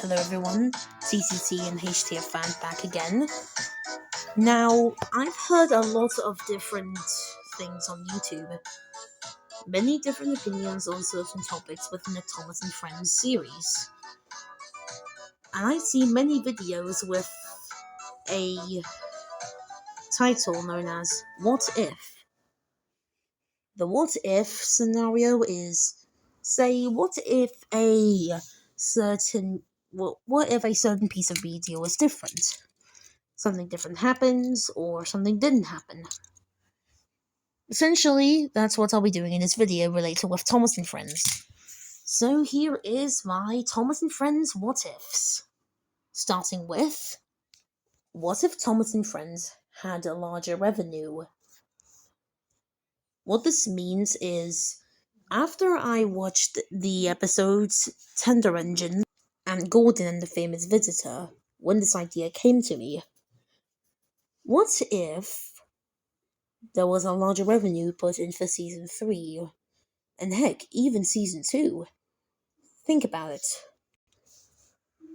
Hello everyone, CCC and HTF fan back again. Now, I've heard a lot of different things on YouTube, many different opinions on certain topics within the Thomas and Friends series. And I've seen many videos with a title known as What If? The what if scenario is, say, what if a certain piece of media was different? Something different happens, or something didn't happen. Essentially, that's what I'll be doing in this video related with Thomas and Friends. So here is my Thomas and Friends what ifs. Starting with, what if Thomas and Friends had a larger revenue? What this means is, after I watched the episodes Tender Engine and Gordon and the Famous Visitor, when this idea came to me, what if there was a larger revenue put in for Season 3, and heck, even Season 2? Think about it.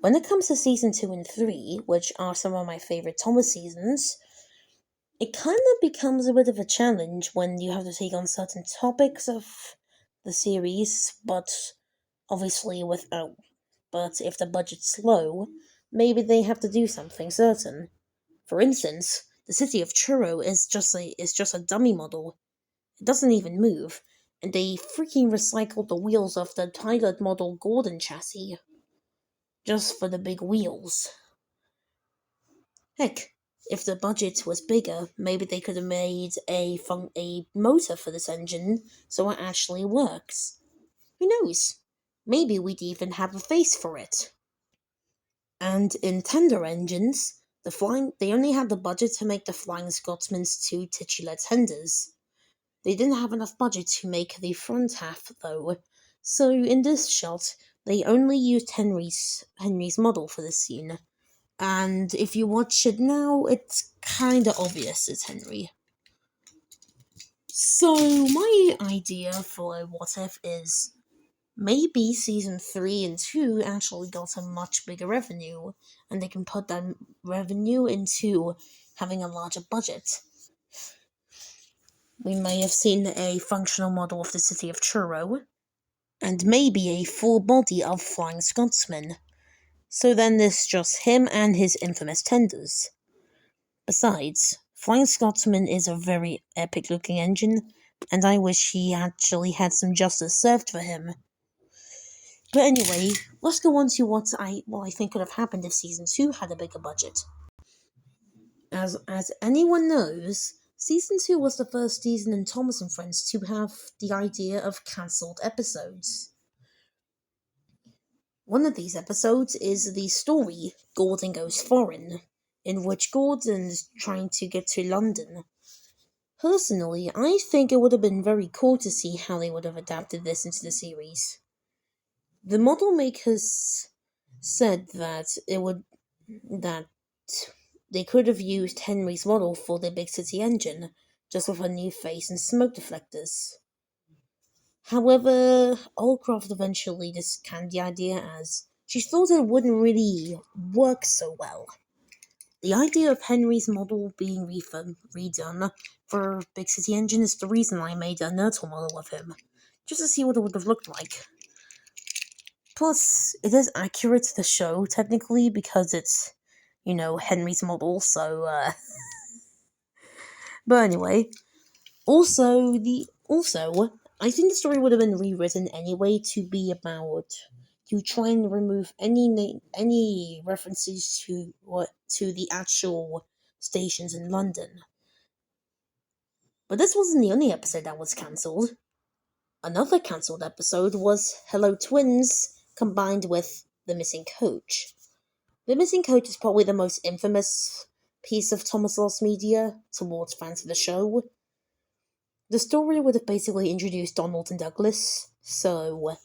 When it comes to Season 2 and 3, which are some of my favorite Thomas seasons, it kind of becomes a bit of a challenge when you have to take on certain topics of the series, but obviously but if the budget's low, maybe they have to do something certain. For instance, the city of Churro is just a dummy model. It doesn't even move, and they freaking recycled the wheels of the pilot model Gordon chassis just for the big wheels. Heck, if the budget was bigger, maybe they could have made a motor for this engine so it actually works. Who knows? Maybe we'd even have a face for it. And in Tender Engines, they only had the budget to make the Flying Scotsman's two titular tenders. They didn't have enough budget to make the front half, though, so in this shot, they only used Henry's model for this scene. And if you watch it now, it's kinda obvious it's Henry. So, my idea for a what if is, maybe Season 3 and 2 actually got a much bigger revenue, and they can put that revenue into having a larger budget. We may have seen a functional model of the city of Churro, and maybe a full body of Flying Scotsman. So then there's just him and his infamous tenders. Besides, Flying Scotsman is a very epic looking engine, and I wish he actually had some justice served for him. But anyway, let's go on to what I think could have happened if Season 2 had a bigger budget. As anyone knows, Season 2 was the first season in Thomas and Friends to have the idea of cancelled episodes. One of these episodes is the story Gordon Goes Foreign, in which Gordon's trying to get to London. Personally, I think it would have been very cool to see how they would have adapted this into the series. The model makers said that they could have used Henry's model for the big city engine, just with a new face and smoke deflectors. However, Allcroft eventually discarded the idea as she thought it wouldn't really work so well. The idea of Henry's model being redone for Big City Engine is the reason I made a Nurtle model of him, just to see what it would have looked like. Plus, it is accurate to the show, technically, because it's, Henry's model, so, But anyway, also, I think the story would have been rewritten anyway to try and remove any references to the actual stations in London. But this wasn't the only episode that was cancelled. Another cancelled episode was Hello Twins, combined with The Missing Coach. The Missing Coach is probably the most infamous piece of Thomas Lost media towards fans of the show. The story would have basically introduced Donald and Douglas, so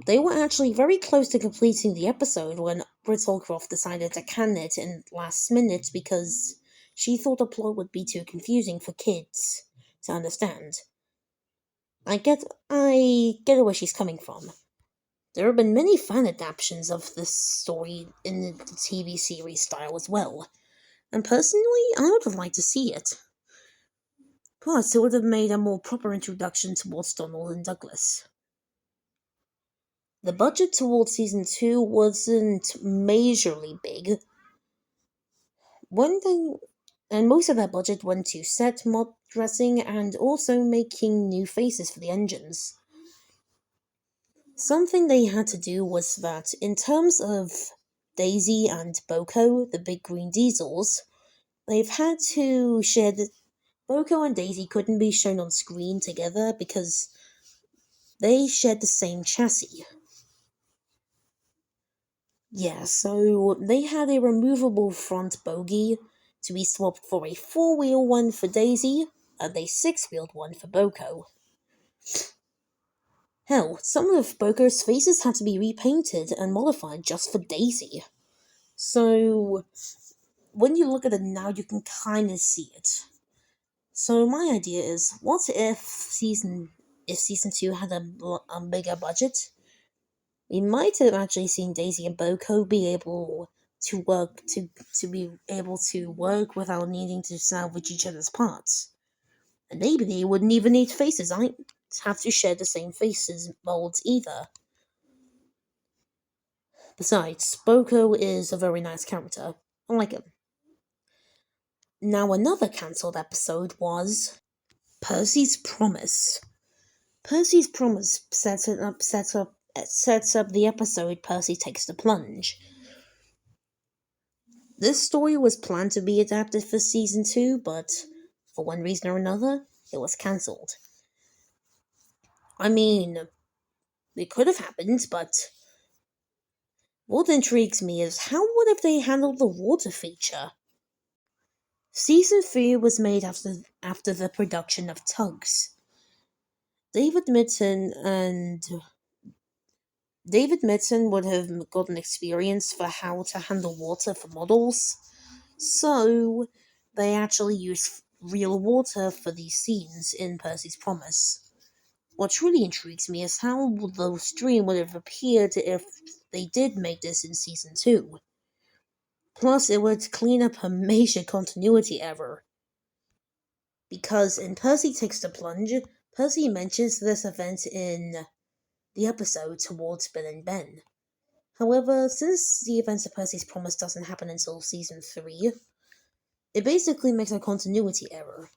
they were actually very close to completing the episode when Britt Allcroft decided to can it in last minute because she thought the plot would be too confusing for kids to understand. I get where she's coming from. There have been many fan adaptations of this story in the TV series style as well, and personally, I would have liked to see it. Plus, it would have made a more proper introduction towards Donald and Douglas. The budget towards season 2 wasn't majorly big. One thing, and most of that budget went to set mod dressing and also making new faces for the engines. Something they had to do was that, in terms of Daisy and Boko, the big green diesels, they've had to share the. Boko and Daisy couldn't be shown on screen together because they shared the same chassis. Yeah, so they had a removable front bogie to be swapped for a 4-wheel one for Daisy and a 6-wheeled one for Boko. Hell, some of Boko's faces had to be repainted and modified just for Daisy. So, when you look at it now, you can kind of see it. So my idea is, what if season 2 had a bigger budget? We might have actually seen Daisy and Boko be able to work without needing to salvage each other's parts. And maybe they wouldn't even need faces. I don't have to share the same faces molds either. Besides, Boko is a very nice character. I like him. Now another cancelled episode was Percy's Promise. Percy's Promise sets up the episode Percy Takes the Plunge. This story was planned to be adapted for season 2, but for one reason or another, it was cancelled. I mean, it could have happened, but what intrigues me is how would have they handled the water feature? Season 3 was made after the production of Tugs. David Mitton would have gotten experience for how to handle water for models, so they actually used real water for these scenes in Percy's Promise. What truly intrigues me is how the stream would have appeared if they did make this in season 2. Plus, it would clean up a major continuity error. Because in Percy Takes the Plunge, Percy mentions this event in the episode Towards Bill and Ben. However, since the events of Percy's Promise doesn't happen until season 3, it basically makes a continuity error.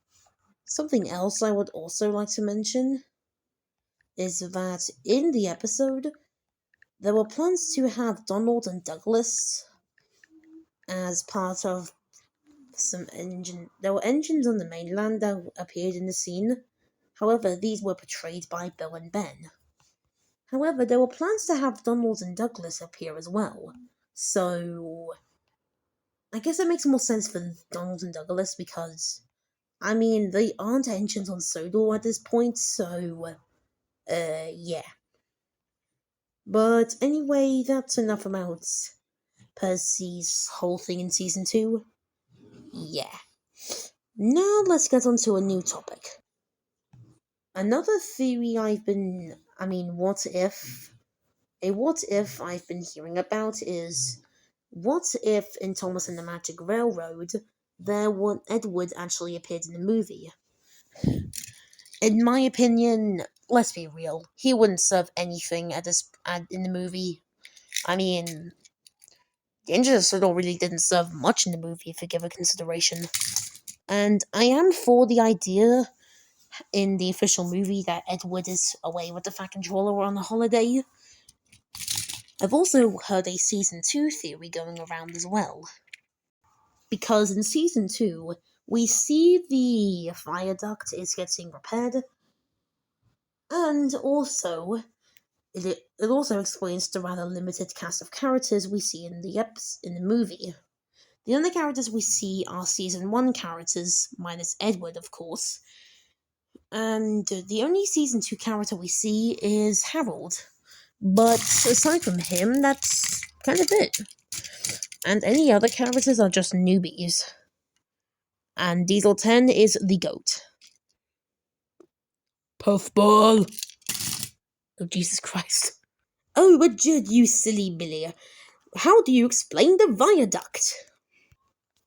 Something else I would also like to mention is that in the episode, there were plans to have Donald and Douglas as part of some engine. There were engines on the mainland that appeared in the scene. However, these were portrayed by Bill and Ben. However, there were plans to have Donald and Douglas appear as well. So, I guess it makes more sense for Donald and Douglas because, I mean, they aren't engines on Sodor at this point, so, yeah. But anyway, that's enough about Percy's whole thing in season 2. Yeah. Now let's get on to a new topic. Another theory what if I've been hearing about is, what if in Thomas and the Magic Railroad, Edward actually appeared in the movie? In my opinion, let's be real, he wouldn't serve anything in the movie. I mean, the Angel of Sodor really didn't serve much in the movie if you give it consideration. And I am for the idea in the official movie that Edward is away with the Fat Controller on a holiday. I've also heard a season 2 theory going around as well. Because in season 2, we see the viaduct is getting repaired, and also it also explains the rather limited cast of characters we see in the movie. The only characters we see are season 1 characters, minus Edward, of course, and the only season 2 character we see is Harold. But aside from him, that's kind of it. And any other characters are just newbies. And Diesel 10 is the GOAT. Puffball! Oh, Jesus Christ. Oh, but Judd, you silly Billy. How do you explain the viaduct?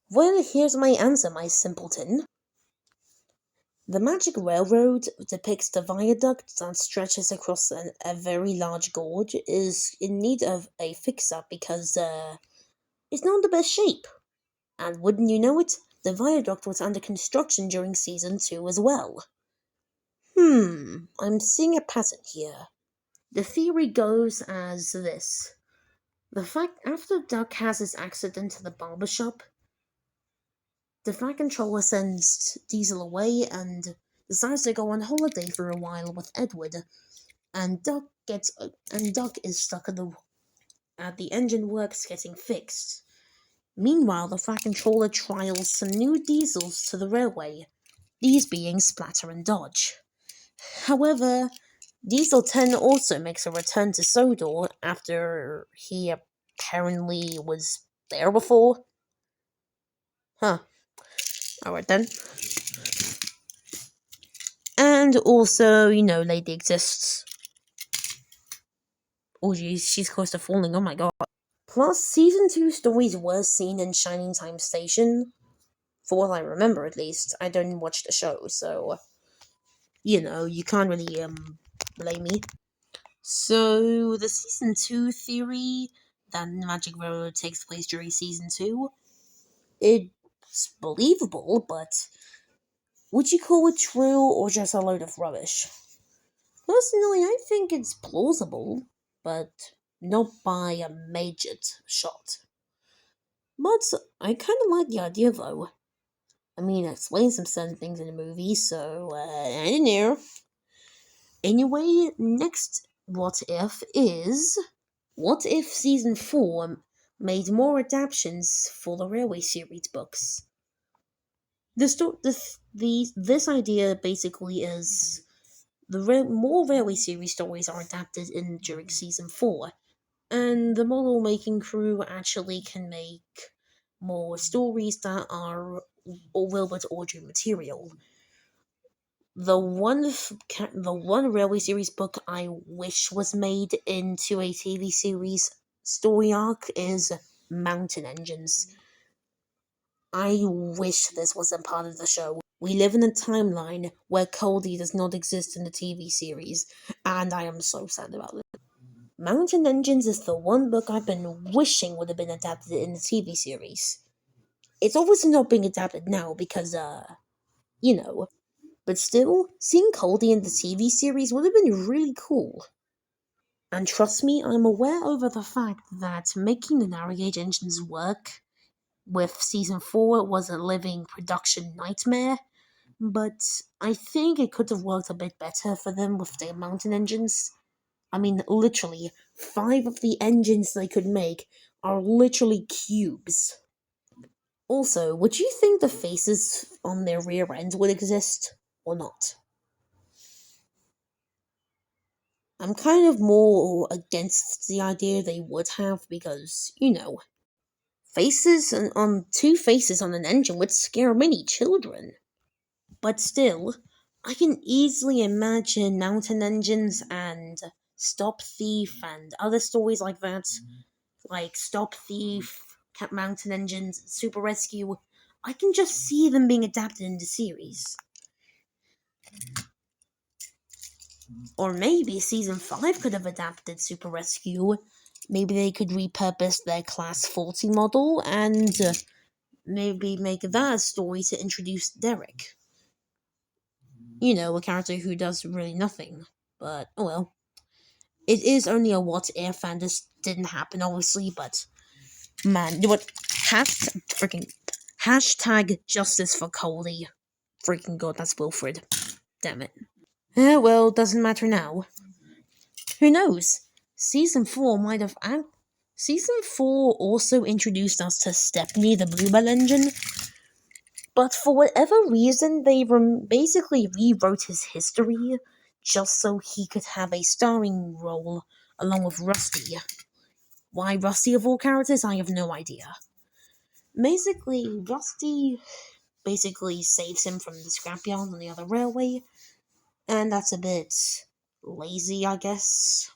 Well, here's my answer, my simpleton. The Magic Railroad depicts the viaduct that stretches across a very large gorge is in need of a fix-up because, it's not in the best shape. And wouldn't you know it, the viaduct was under construction during season 2 as well. I'm seeing a pattern here. The theory goes as this. The fact after Duck has his accident at the barber shop, the Fat Controller sends Diesel away and decides to go on holiday for a while with Edward, and Duck is stuck at the engine works getting fixed. Meanwhile, the Fat Controller trials some new diesels to the railway, these being Splatter and Dodge. However, Diesel 10 also makes a return to Sodor after he apparently was there before. Huh. Alright then. And also, Lady exists. Oh geez, she's close to falling, oh my god. Plus, season 2 stories were seen in Shining Time Station. For what I remember at least. I don't watch the show, so you can't really blame me. So the season 2 theory that Magic Railroad takes place during season 2, it's believable, but would you call it true or just a load of rubbish? Personally, I think it's plausible, but not by a major shot. But I kind of like the idea though. I mean, it explains some certain things in the movie, so I don't know. Anyway, next what if is, what if season 4 made more adaptations for the Railway series books? This idea basically is more Railway series stories are adapted in during season 4, and the model making crew actually can make more stories that are Wilbert Audrey material. The one Railway series book I wish was made into a TV series story arc is Mountain Engines. I wish this wasn't part of the show. We live in a timeline where Cody does not exist in the TV series, and I am so sad about it. Mountain Engines is the one book I've been wishing would have been adapted in the TV series. It's obviously not being adapted now because, you know, but still, seeing Cody in the TV series would have been really cool. And trust me, I'm aware over the fact that making the Narrowgauge engines work with season 4 was a living production nightmare, but I think it could have worked a bit better for them with their mountain engines. I mean, literally, 5 of the engines they could make are literally cubes. Also, would you think the faces on their rear ends would exist, or not? I'm kind of more against the idea they would have because, faces on two faces on an engine would scare many children. But still, I can easily imagine mountain engines and Stop Thief and other stories like that, like Stop Thief, Cat Mountain Engines, Super Rescue. I can just see them being adapted into series. Or maybe season 5 could have adapted Super Rescue. Maybe they could repurpose their Class 40 model and maybe make that a story to introduce Derek. A character who does really nothing. But, oh well. It is only a what if, and this didn't happen, obviously, but man, what? Hashtag justice for Coley. Freaking god, that's Wilfred. Damn it. Well, doesn't matter now. Who knows? Season 4 also introduced us to Stephanie the Bluebell engine, but for whatever reason, they basically rewrote his history just so he could have a starring role along with Rusty. Why Rusty of all characters, I have no idea. Basically, Rusty saves him from the scrapyard on the other railway, and that's a bit lazy, I guess.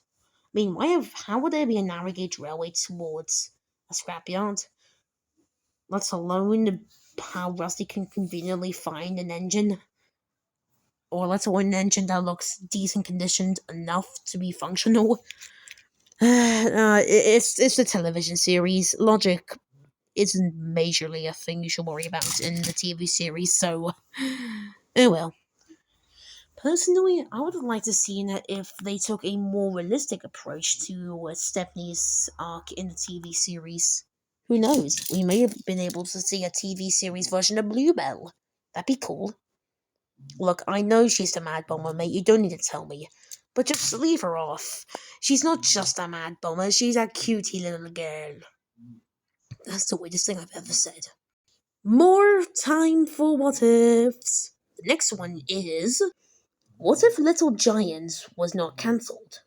mean, how would there be a narrow gauge railway towards a scrapyard? Let alone how Rusty can conveniently find an engine, or let alone an engine that looks decent conditioned enough to be functional. It's a television series. Logic isn't majorly a thing you should worry about in the TV series, so oh well. Personally, I would have liked to see it if they took a more realistic approach to Stephanie's arc in the TV series. Who knows? We may have been able to see a TV series version of Bluebell. That'd be cool. Look, I know she's the Mad Bomber, mate. You don't need to tell me. But just leave her off. She's not just a Mad Bomber, she's a cutie little girl. That's the weirdest thing I've ever said. More time for what ifs. The next one is, what if Little Giant was not cancelled?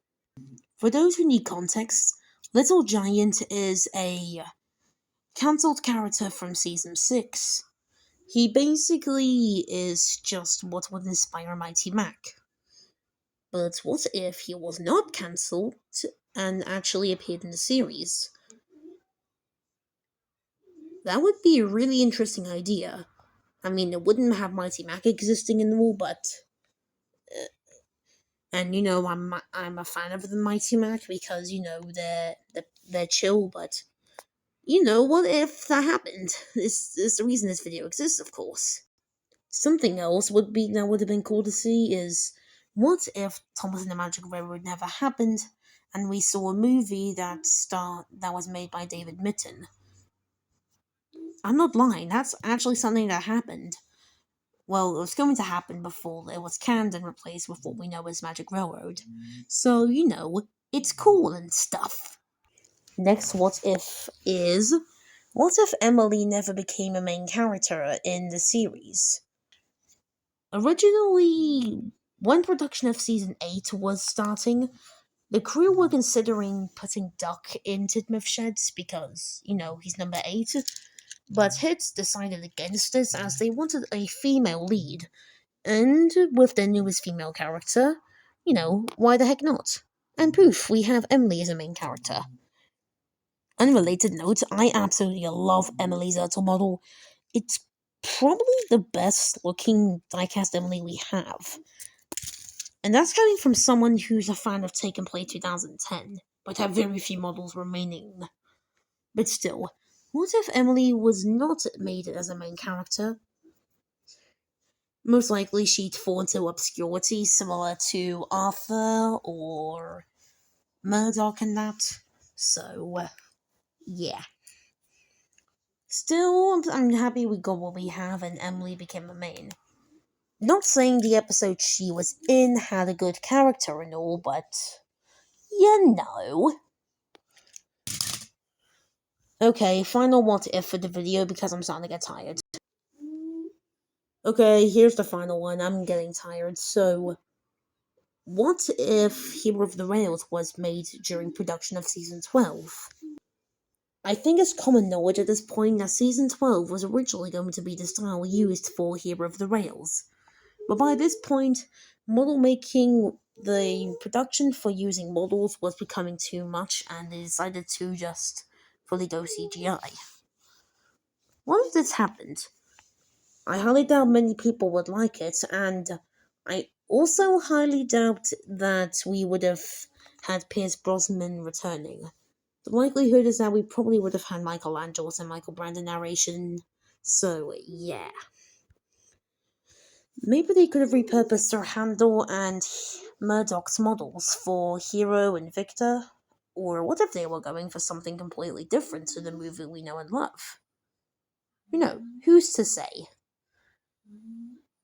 For those who need context, Little Giant is a cancelled character from season 6. He basically is just what would inspire Mighty Mac. But what if he was not cancelled and actually appeared in the series? That would be a really interesting idea. I mean, it wouldn't have Mighty Mac existing anymore, but and I'm a fan of the Mighty Mac because they're chill. But what if that happened? This is the reason this video exists, of course. Something else would have been cool to see is, what if Thomas and the Magic Railroad never happened, and we saw a movie that was made by David Mitten. I'm not lying. That's actually something that happened. Well, it was going to happen before it was canned and replaced with what we know as Magic Railroad. So, it's cool and stuff. Next what if is, what if Emily never became a main character in the series? Originally, when production of season 8 was starting, the crew were considering putting Duck in Tidmouth Sheds because, he's number 8. But Hits decided against this as they wanted a female lead. And with their newest female character, why the heck not? And poof, we have Emily as a main character. Unrelated note, I absolutely love Emily's Ertl model. It's probably the best looking diecast Emily we have. And that's coming from someone who's a fan of Take and Play 2010, but have very few models remaining. But still, what if Emily was not made as a main character? Most likely she'd fall into obscurity similar to Arthur or Murdoch and that. So, yeah. Still, I'm happy we got what we have and Emily became a main. Not saying the episode she was in had a good character and all, but Okay, final what if for the video because I'm starting to get tired. Okay, here's the final one. I'm getting tired. So, what if Hero of the Rails was made during production of season 12? I think it's common knowledge at this point that season 12 was originally going to be the style used for Hero of the Rails. But by this point, model making, the production for using models was becoming too much and they decided to just fully go CGI. What if this happened? I highly doubt many people would like it, and I also highly doubt that we would have had Pierce Brosnan returning. The likelihood is that we probably would have had Michael Angelos and Michael Brandon narration, so yeah. Maybe they could have repurposed Sir Handel and Murdoch's models for Hero and Victor, or what if they were going for something completely different to the movie we know and love? Who's to say?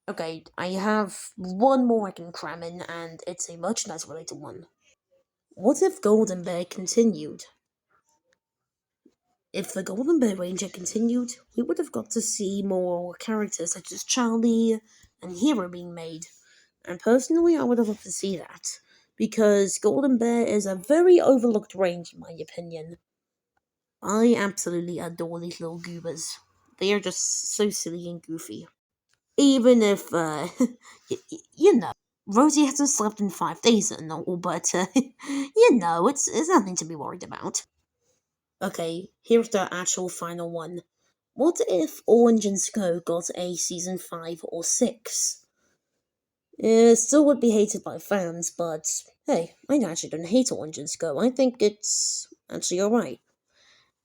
Okay, I have one more I can cram in, and it's a merchandise related one. What if Golden Bear continued? If the Golden Bear Ranger continued, we would have got to see more characters such as Charlie and Hero being made. And personally, I would have loved to see that, because Golden Bear is a very overlooked range in my opinion. I absolutely adore these little goobers. They are just so silly and goofy. Even if, you know. Rosie hasn't slept in 5 days and all, but it's nothing to be worried about. Okay, here's the actual final one. What if All Engines Go got a season 5 or 6? It still would be hated by fans, but hey, I actually don't hate All Engines Go. I think it's actually alright.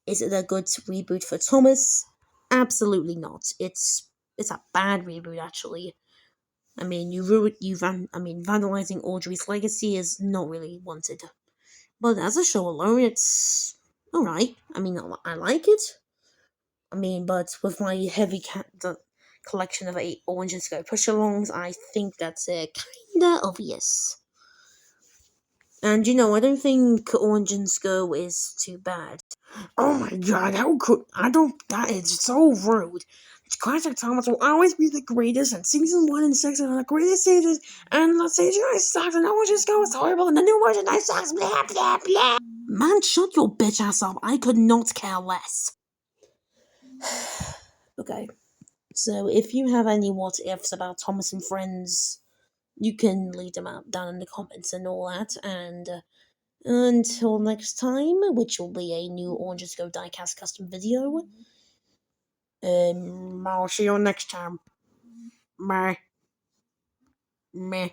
Is it a good reboot for Thomas? Absolutely not. It's a bad reboot actually. I mean, vandalizing Audrey's legacy is not really wanted. But as a show alone, it's alright. I mean, I like it. I mean, but with my the collection of 8 Orange Go push alongs, I think that's kinda obvious. And I don't think Orange Go is too bad. Oh my god, how could I don't that is so rude. Classic Thomas will always be the greatest, and season 1 and 6 are the greatest seasons, and the season sucks, and Orange Go is horrible, and the new merchandise sucks, blah blah blah. Man, shut your bitch ass up. I could not care less. Okay. So if you have any what ifs about Thomas and Friends, you can leave them out down in the comments and all that. And until next time, which will be a new Oranges Go diecast custom video. I'll see you next time. Bye. Meh.